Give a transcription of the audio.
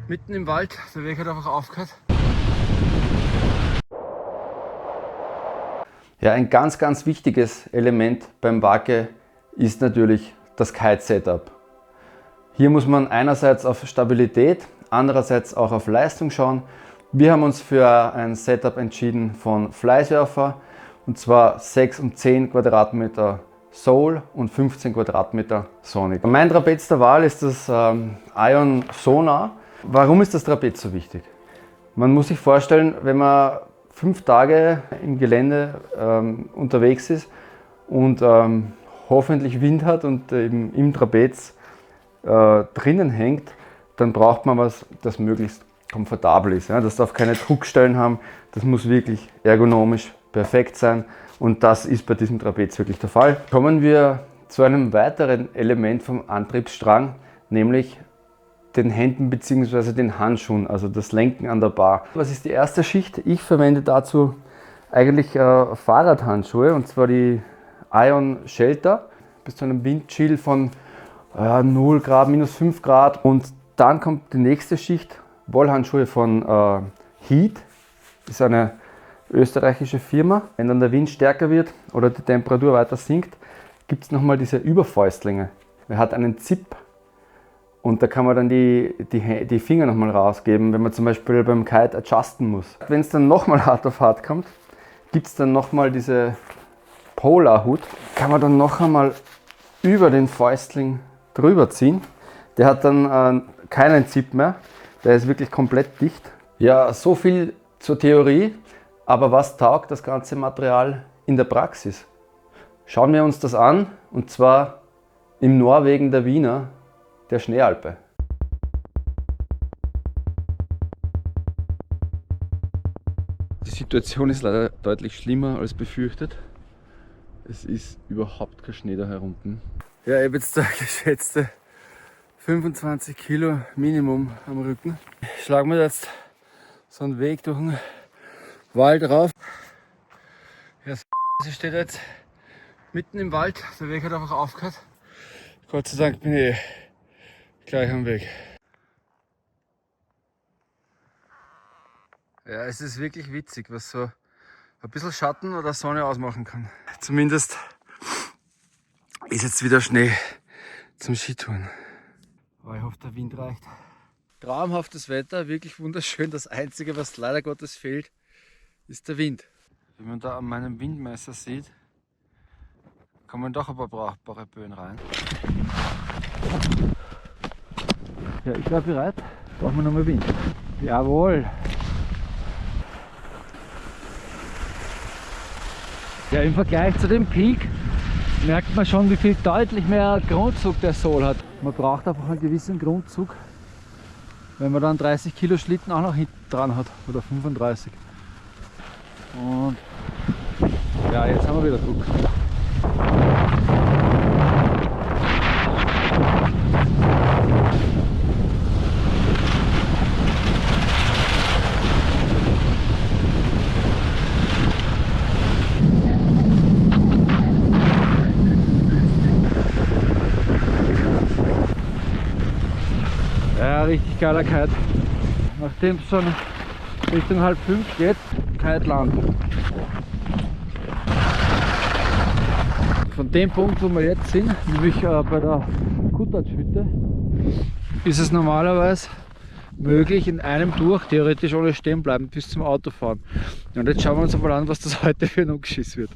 Mitten im Wald, der Weg hat einfach aufgehört. Ja, ein ganz wichtiges Element beim Wake ist natürlich das Kite-Setup. Hier muss man einerseits auf Stabilität, andererseits auch auf Leistung schauen. Wir haben uns für ein Setup entschieden von Flysurfer, und zwar 6 und 10 Quadratmeter Soul und 15 Quadratmeter Sonic. Mein Trapez der Wahl ist das Ion Sonar. Warum ist das Trapez so wichtig? Man muss sich vorstellen, wenn man 5 Tage im Gelände unterwegs ist und hoffentlich Wind hat und eben im Trapez drinnen hängt, dann braucht man was, das möglichst komfortabel ist. Ja? Das darf keine Druckstellen haben, das muss wirklich ergonomisch perfekt sein, und das ist bei diesem Trapez wirklich der Fall. Kommen wir zu einem weiteren Element vom Antriebsstrang, nämlich den Händen bzw. den Handschuhen, also das Lenken an der Bar. Was ist die erste Schicht? Ich verwende dazu eigentlich Fahrradhandschuhe, und zwar die Ion Shelter bis zu einem Windchill von 0 Grad, minus 5 Grad. Und dann kommt die nächste Schicht, Wollhandschuhe von Heat, das ist eine österreichische Firma. Wenn dann der Wind stärker wird oder die Temperatur weiter sinkt, gibt es nochmal diese Überfäustlinge. Er hat einen Zip. Und da kann man dann die Finger nochmal rausgeben, wenn man zum Beispiel beim Kite adjusten muss. Wenn es dann nochmal hart auf hart kommt, gibt es dann nochmal diese Polar-Hut. Kann man dann noch einmal über den Fäustling drüber ziehen. Der hat dann keinen Zip mehr, der ist wirklich komplett dicht. Ja, so viel zur Theorie, aber was taugt das ganze Material in der Praxis? Schauen wir uns das an, und zwar im Norwegen der Wiener, der Schneealpe. Die Situation ist leider deutlich schlimmer als befürchtet. Es ist überhaupt kein Schnee da herunten. Ja, ich habe jetzt da geschätzte 25 Kilo Minimum am Rücken. Ich schlage mir jetzt so einen Weg durch den Wald rauf. Ja, sie steht jetzt mitten im Wald, der Weg hat einfach aufgehört. Gott sei Dank bin ich gleich am Weg. Ja, es ist wirklich witzig, was so ein bisschen Schatten oder Sonne ausmachen kann. Zumindest ist jetzt wieder Schnee zum Skitouren. Aber ich hoffe, der Wind reicht. Traumhaftes Wetter, wirklich wunderschön. Das Einzige, was leider Gottes fehlt, ist der Wind. Wie man da an meinem Windmesser sieht, kommen doch ein paar brauchbare Böen rein. Ja, ich war bereit. Brauchen wir nochmal Wind. Jawohl. Ja, im Vergleich zu dem Peak merkt man schon, wie viel deutlich mehr Grundzug der Soul hat. Man braucht einfach einen gewissen Grundzug, wenn man dann 30 Kilo Schlitten auch noch hinten dran hat, oder 35. Und ja, jetzt haben wir wieder Druck. Ja, richtig geiler Kite. Nachdem es schon Richtung 4:30 geht, Kite landen. Von dem Punkt, wo wir jetzt sind, nämlich bei der Kutatsch-Hütte, ist es normalerweise möglich, in einem durch, theoretisch ohne stehen bleiben, bis zum Auto fahren. Und jetzt schauen wir uns mal an, was das heute für ein Umgeschiss wird.